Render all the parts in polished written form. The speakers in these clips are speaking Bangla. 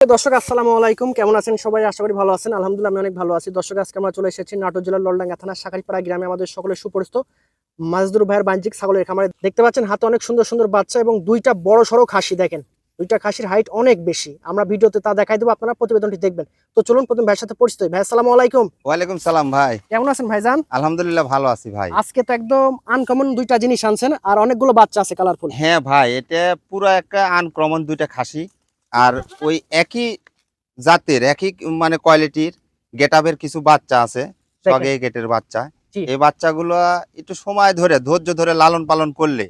দর্শক আসসালামু আলাইকুম, কেমন আছেন সবাই? আশা করি ভালো আছেন। আলহামদুলিল্লাহ আমি অনেক ভালো আছি। দর্শক আজকে আমরা চলে এসেছি নাটোর জেলার ললডাঙ্গা থানার শাকারীপাড়া গ্রামে আমাদের সকলের সুপরিচিত মাজদুর ভাইয়ের বাণিজ্যিক ছাগলের খামারে। দেখতে পাচ্ছেন হাতে অনেক সুন্দর সুন্দর বাচ্চা এবং দুইটা বড় সড়ো খাসি। দেখেন দুইটা খাসির হাইট অনেক বেশি। আমরা ভিডিওতে তা দেখাই দেবো, আপনারা প্রতিবেদনটি দেখবেন। তো চলুন প্রথম ভাইয়ের সাথে পরিচিত হই। ভাই আসসালামু আলাইকুম। ওয়ালাইকুম সালাম ভাই। কেমন আছেন ভাইজান? আলহামদুলিল্লাহ ভালো আছি ভাই। আজকে তো একদম আনকমন দুইটা জিনিস আনছেন আর অনেকগুলো বাচ্চা আছে কালারফুল। হ্যাঁ ভাই, এটা পুরো একটা আনকমন দুইটা খাসি, আর ওই একই জাতের একই মানে কোয়ালিটির গেটআপের কিছু বাচ্চা আছে, সগে গেটের বাচ্চা। জি। এই বাচ্চাগুলো একটু সময় ধরে ধৈর্য ধরে লালন পালন করলে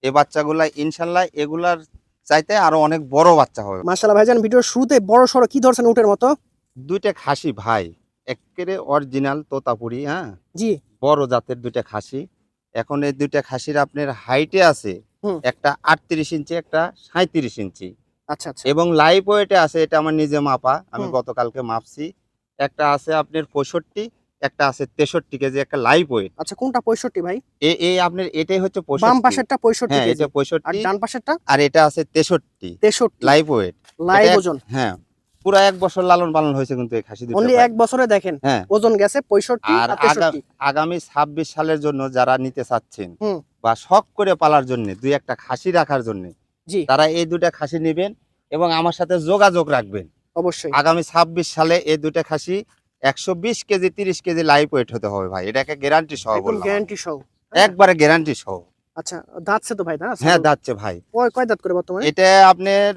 এই বাচ্চাগুলা ইনশাল্লাহ এগুলার চাইতে আরো অনেক বড় বাচ্চা হবে। মাশাআল্লাহ ভাইজান, ভিডিওর শুরুতে বড় সড়ো কি ধরছেন উটের মতো? দুইটা খাসি ভাই, একেবারে অরিজিনাল তোতাপুরি। হ্যাঁ, জি। বড় জাতের দুইটা খাসি। এখন এই দুইটা খাসির আপনার হাইটে আছে একটা 38 ইঞ্চি, একটা 37 ইঞ্চি। আচ্ছা আচ্ছা। এবং লাইভ ওয়েটে আছে, এটা আমার নিজে মাপা, আমি হুম। গতকালকে মাপছি। একটা আছে আপনার 65, একটা আছে 63 কেজি, একটা লাইভ ওয়েট। আচ্ছা, কোনটা 65 ভাই? এই আপনার এটাই হচ্ছে বাম 65। পাশেরটা 65 হ্যাঁ, কেজি এটা আর 65, ডান পাশেরটা আর এটা আছে 63 63 লাইভ ওয়েট। লাইভ ওজন। হ্যাঁ, পুরো 1 বছর লালন পালন হয়েছে কিন্তু এই খাসি দুটো। অনলি 1 বছরে দেখেন হ্যাঁ, ওজন গেছে 65 আর আর 63। আগামী 26 সালের জন্য যারা নিতে চাচ্ছেন হুম। বা শখ করে পালার জন্য, দুই একটা খাসি রাখার জন্য, জি তারা এই দুটা খাসি নেবেন এবং আমার সাথে যোগাযোগ রাখবেন। অবশ্যই। আগামী 26 সালে এই দুটা খাসি 120 কেজি 30 কেজি লাইভ ওয়েট হতে হবে ভাই, এটাকে গ্যারান্টি সহ একদম বললাম, গ্যারান্টি সহ। একবারে গ্যারান্টি সহ। আচ্ছা, দাঁতছে তো ভাই না? হ্যাঁ, দাঁতছে ভাই। কয় দাঁত করে বর্তমানে? এটা আপনার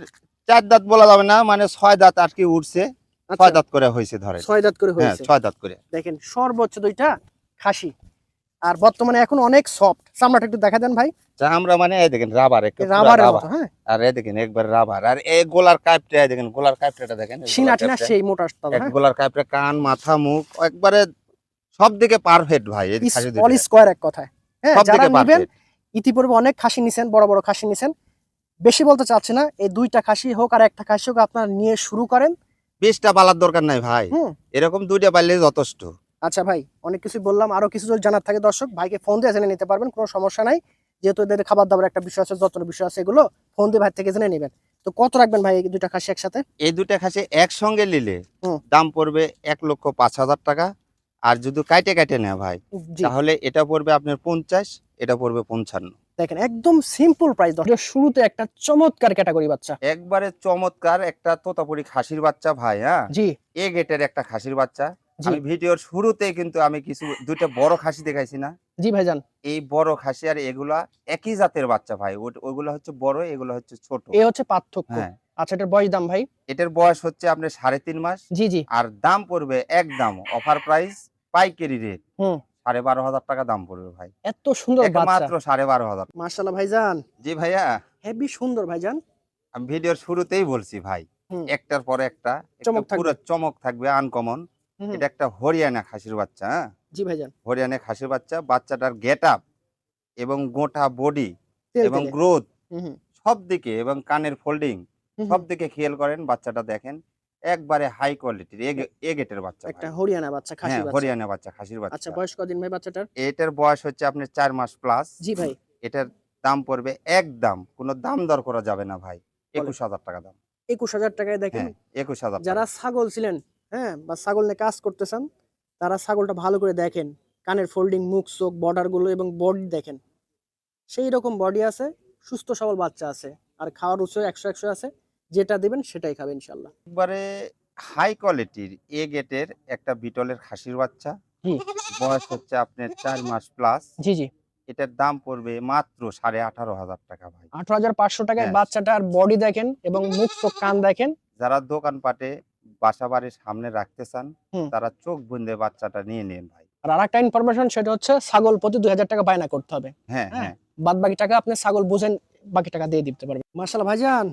4 দাঁত বলা যাবে না, মানে 6 দাঁত আর কি উঠছে। 6 দাঁত করে হয়েছে ধরে। 6 দাঁত করে হ্যাঁ, হয়েছে। 6 দাঁত করে। দেখেন সর্বোচ্চ দুইটা খাসি আর বর্তমানে এখন অনেক সফট। চামড়াটা একটু দেখা দেন ভাই। আমরা মানে এই দেখেন রাবার, একটা পুরো রাবারের মতো। রাবার। হ্যাঁ, আর এই দেখেন একবার রাবার, আর এই গোলার কাইপটা দেখেন, গোলার কাইপটা দেখেন, সিনা টিনা সেই মোটা আসতে হবে। এক হ্যাঁ, গোলার কাইপটা, কান মাথা মুখ একবারে সব দিকে পারফেক্ট ভাই। এই খাসি দুটো অল স্কয়ার এক কথায়। হ্যাঁ, সব যারা দিকে নেবেন পারফেক্ট। ইতিপূর্বে অনেক খাসি নিছেন, বড় বড় খাসি নিছেন, বেশি বলতে চাচ্ছি না, এই দুইটা খাসি হোক আর একটা খাসি হোক আপনারা নিয়ে শুরু করেন। 20টা পালার দরকার নাই ভাই, হুম। এরকম 2টা পাইলে যথেষ্ট। আচ্ছা ভাই, অনেক কিছু বললাম, আরো কিছু যদি জানার থাকে দর্শক ভাইকে ফোন দিয়ে জেনে নিতে পারবেন, কোনো সমস্যা নাই। যেহেতু এদের খাবার দাবার একটা বিষয় আছে, যত্নের বিষয় আছে, এগুলো ফোন দিয়ে ভাই থেকে জেনে নেবেন। তো কত রাখবেন ভাই এই দুইটা খাসি একসাথে? এই দুটা খাসি একসঙ্গে নিলে হুম। দাম পড়বে 1,05,000 টাকা। আর যদি কাইটে কাইটে নেয় ভাই, জি। তাহলে এটা পড়বে আপনার 50, এটা পড়বে 55। দেখেন একদম সিম্পল প্রাইস। শুরুতে একটা চমৎকার ক্যাটাগরি বাচ্চা, একবারে চমৎকার একটা তোতাপুরি খাসির বাচ্চা ভাই। হ্যাঁ, জি এ গেটের একটা খাসির বাচ্চা। জি আমি ভিডিওর শুরুতে কিন্তু আমি কিছু দুইটা বড় খাসি দেখাইছি না? জি ভাইজান। এই বড় খাসি আর এগুলা একই জাতের বাচ্চা ভাই। ওগুলো হচ্ছে বড়, এগুলো হচ্ছে ছোট। এ হচ্ছে পার্থক্য। হ্যাঁ, আচ্ছা, এটার বয়স দাম ভাই? এটার বয়স হচ্ছে আপনার 3.5 মাস। জি জি। আর দাম পড়বে একদম অফার প্রাইস, পাইকারি রেট হুম। 12,500 টাকা দাম পড়বে ভাই। এত সুন্দর বাচ্চা, একমাত্র 12,500। মাশাআল্লাহ ভাইজান, জি ভাইয়া, হেভি সুন্দর ভাইজান। আমি ভিডিওর শুরুতেই বলছি ভাই, হুম। একটার পরে একটা চমক পুরো থাকবে। চমক থাকবে, আনকমন। হুম। এটা একটা হরিয়ানা খাসির বাচ্চা। হ্যাঁ, জি ভাইজান। হরিয়ানা খাসির বাচ্চা। বাচ্চাটার গেট আপ এবং গোটা বডি তেল এবং তেলে। গ্রোথ হুম হুম সব দিকে, এবং কানের ফোল্ডিং হুম সব হুম। দিকে খেয়াল করেন, বাচ্চাটা দেখেন একবারে হাই কোয়ালিটির এ গেটের বাচ্চা একটা ভাই। হরিয়ানা বাচ্চা, খাসি হ্যাঁ, বাচ্চা। হরিয়ানা বাচ্চা, খাসির আচ্ছা, বাচ্চা। বয়স কদিন ভাই বাচ্চাটার? এটার বয়স হচ্ছে আপনার 4 মাস প্লাস। জি ভাই। এটার দাম পড়বে একদম, কোনো দাম দর করা যাবে না ভাই, বলেন। 21,000 টাকা দাম। 21,000 টাকায় দেখেন। হ্যাঁ, 21,000 যারা টাকা। ছাগল ছিলেন, হ্যাঁ, বা ছাগল নিয়ে কাজ করতেছেন, তারা ছাগলটা ভালো করে দেখেন। কানের ফোল্ডিং, মুখ চোখ বর্ডার গুলো এবং বডি দেখেন, সেই রকম বডি আছে, সুস্থ সবল বাচ্চা আছে, আর খাওয়ার রুচি 100 আছে। যেটা দিবেন সেটাই খাবে ইনশাল্লাহ। একবারে হাই কোয়ালিটির এ গেটের একটা বিটলের খাসির বাচ্চা। জি বয়স হচ্ছে আপনার 4 মাস প্লাস। জি জি। এটার দাম পড়বে মাত্র 18,500 টাকা ভাই। 18,500 টাকায় হ্যাঁ, বাচ্চাটার বডি দেখেন এবং মুখ চোখ কান দেখেন। যারা দোকানপাটে বাসা বাড়ির সামনে রাখতে চান, হুম। তারা চোখ বুঁদে বাচ্চাটা নিয়ে নেন ভাই। আর আরেকটা ইনফরমেশন, সেটা হচ্ছে ছাগল প্রতি 2,000 টাকা বায়না করতে হবে। হ্যাঁ হ্যাঁ, হ্যাঁ। বাদ বাকি টাকা আপনি ছাগল বুঝেন, বাকি টাকা দিয়ে দিতে পারবেন। মাশাআল্লাহ ভাইজান,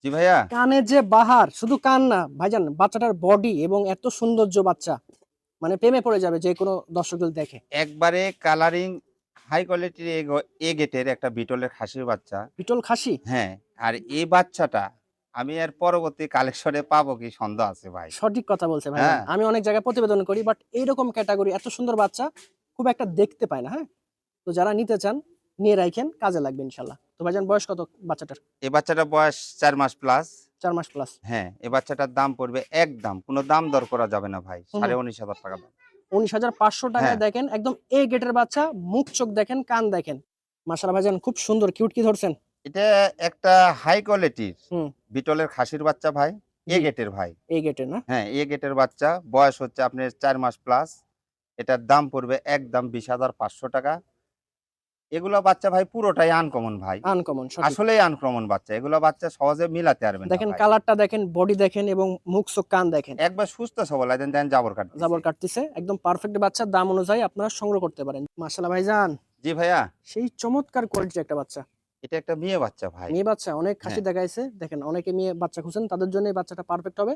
জি ভাইয়া, কানে যে বাহার, শুধু কান না ভাইজান, বাচ্চাটার বডি এবং এত সৌন্দর্য বাচ্চা, মানে প্রেমে পড়ে যাবে যে কোনো দর্শক যদি দেখে। একবারে কালারিং হাই কোয়ালিটির এ গেটের একটা বিটলের খাসির বাচ্চা। বিটল খাসি। হ্যাঁ, আর এই বাচ্চাটা আমি এর পরবর্তী কালেকশনে পাবো কি সন্দেহ আছে ভাই। সঠিক কথা বলছে ভাইজান। হ্যাঁ, আমি অনেক জায়গায় প্রতিবেদন করি, বাট এইরকম ক্যাটাগরি এত সুন্দর বাচ্চা খুব একটা দেখতে পায় না। হ্যাঁ, তো যারা নিতে চান নিয়ে রাখেন, কাজে লাগবে ইনশাল্লাহ। তো ভাইজান, বয়স কত বাচ্চাটার? এই বাচ্চাটার বয়স 4 মাস প্লাস। 4 মাস প্লাস। হ্যাঁ, এই বাচ্চাটার দাম পড়বে একদম, কোনো দাম দর করা যাবে না ভাই, হুম। 19,500 টাকা দাম। 19,500 টাকায় হ্যাঁ, দেখেন একদম এ গেটের বাচ্চা, মুখ চোখ দেখেন, কান দেখেন। মাশাআল্লাহ ভাইজান খুব সুন্দর কিউট। কি ধরছেন? এটা একটা হাই কোয়ালিটির হুম। বিটলের খাসির বাচ্চা ভাই, এ জি, গেটের ভাই। এ গেটের না? হ্যাঁ, এ গেটের বাচ্চা, বয়স হচ্ছে আপনার 4 মাস প্লাস। এটার দাম পড়বে একদম 20,500 টাকা। এগুলা বাচ্চা ভাই পুরোটাই আনকমন ভাই। আনকমন সঠিক। আসলেই আনকমন বাচ্চা। এগুলা বাচ্চা সহজে মিলাতে পারবেন না দেখেন ভাই। কালারটা দেখেন, বডি দেখেন এবং মুখ চোখ কান দেখেন। একবার সুস্থ সবল একদম দেন জাবর কাটতেছে। জাবর কাটতেছে। একদম পারফেক্ট বাচ্চা, দাম অনুযায়ী আপনারা সংগ্রহ করতে পারেন। মাশাআল্লাহ ভাইজান জি ভাইয়া, সেই চমৎকার কোয়ালিটির একটা বাচ্চা। এটা একটা মেয়ে বাচ্চা ভাই। মেয়ে বাচ্চা অনেক খাসি হ্যাঁ, দেখাইছে। দেখেন অনেকে মেয়ে বাচ্চা খুঁজছেন, তাদের জন্য এই বাচ্চাটা পারফেক্ট হবে।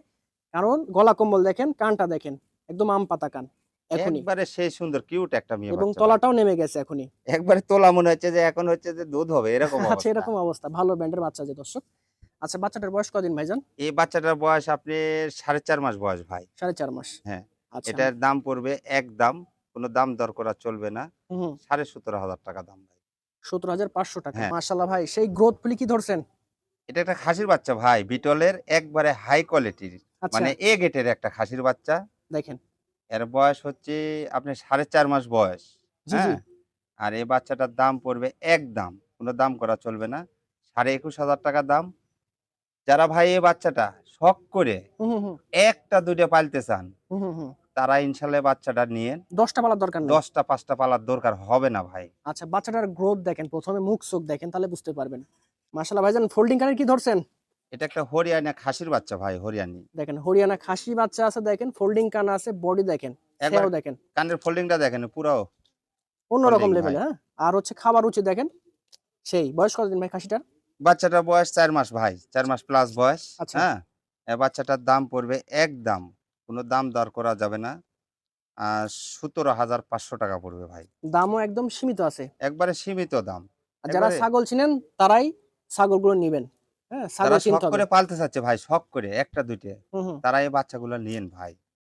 কারণ গলা কম্বল দেখেন, কানটা দেখেন। একদম আম পাতা কান। এখনই। একবারে সেই সুন্দর কিউট একটা মেয়ে এবং বাচ্চা ভাই। তলাটাও নেমে গেছে এখনই। একবারে তোলা মনে হচ্ছে যে এখন হচ্ছে যে দুধ হবে এরকম আচ্ছা, অবস্থা। এরকম অবস্থা। ভালো ব্র্যান্ডের বাচ্চা যে দর্শক। আচ্ছা, বাচ্চাটার বয়স কদিন ভাইজান? এই বাচ্চাটার বয়স আপনি 4.5 মাস বয়স ভাই। 4.5 মাস। হ্যাঁ, আচ্ছা। এটার দাম পড়বে একদম, কোনো দাম দর করা চলবে না, হুম। 17,500 টাকা দাম ভাই। 17,500 টাকা। হ্যাঁ, মাশাআল্লাহ ভাই সেই গ্রোথ ফুলি কি ধরছেন? এটা একটা খাসির বাচ্চা ভাই, বিটলের একবারে হাই কোয়ালিটির, আচ্ছা, মানে এ গেটের একটা খাসির বাচ্চা। দেখেন। এর বয়স হচ্ছে আপনার 4.5 মাস বয়স। জি, জি। হ্যাঁ, আর এই বাচ্চাটার দাম পড়বে একদম, কোনো দাম করা চলবে না, 21,500 টাকা দাম। যারা ভাই এই বাচ্চাটা শখ করে হুম, হুম, হুম। একটা দুইটা পালতে চান, হুম, হুম, হুম। তারা ইনশাল্লাহ এই বাচ্চাটা নিয়ে 10 টা পালার দরকার নেই। 10টা 5টা পালার দরকার হবে না ভাই। আচ্ছা, বাচ্চাটার গ্রোথ দেখেন, ১ম এ মুখ চোখ দেখেন, তাহলে বুঝতে পারবেন। মাশাআল্লাহ ভাইজান ফোল্ডিং কানের কি ধরছেন? এটা একটা হরিয়ানা খাসির বাচ্চা ভাই, হরিয়ানি। দেখেন হরিয়ানা খাসি বাচ্চা আছে, দেখেন ফোল্ডিং কান আছে, বডি দেখেন, একবার সেও দেখেন। কানের ফোল্ডিংটা দেখেন পুরো অন্যরকম ফোল্ডিং ভাই। লেভেলে, হ্যাঁ? আর হচ্ছে খাবার রুচি দেখেন। সেই বয়স কতদিন ভাই খাসিটার? বাচ্চাটার বয়স 4 মাস ভাই, 4 মাস প্লাস বয়স। আচ্ছা। হ্যাঁ, এই বাচ্চাটার দাম পড়বে একদম, কোনো দাম দর করা যাবে না, 17,500 টাকা পড়বে ভাই। দামও একদম সীমিত আছে। একবারে সীমিত দাম। আর যারা একবারে ছাগল চিনেন তারাই ছাগলগুলো নিবেন। হ্যাঁ, ছাগল যারা শখ চিনতে হবে। করে পালতে চাচ্ছে ভাই, শখ করে একটা দুইটা, হুম, হুম। তারা এই বাচ্চাগুলো নিয়েন ভাই।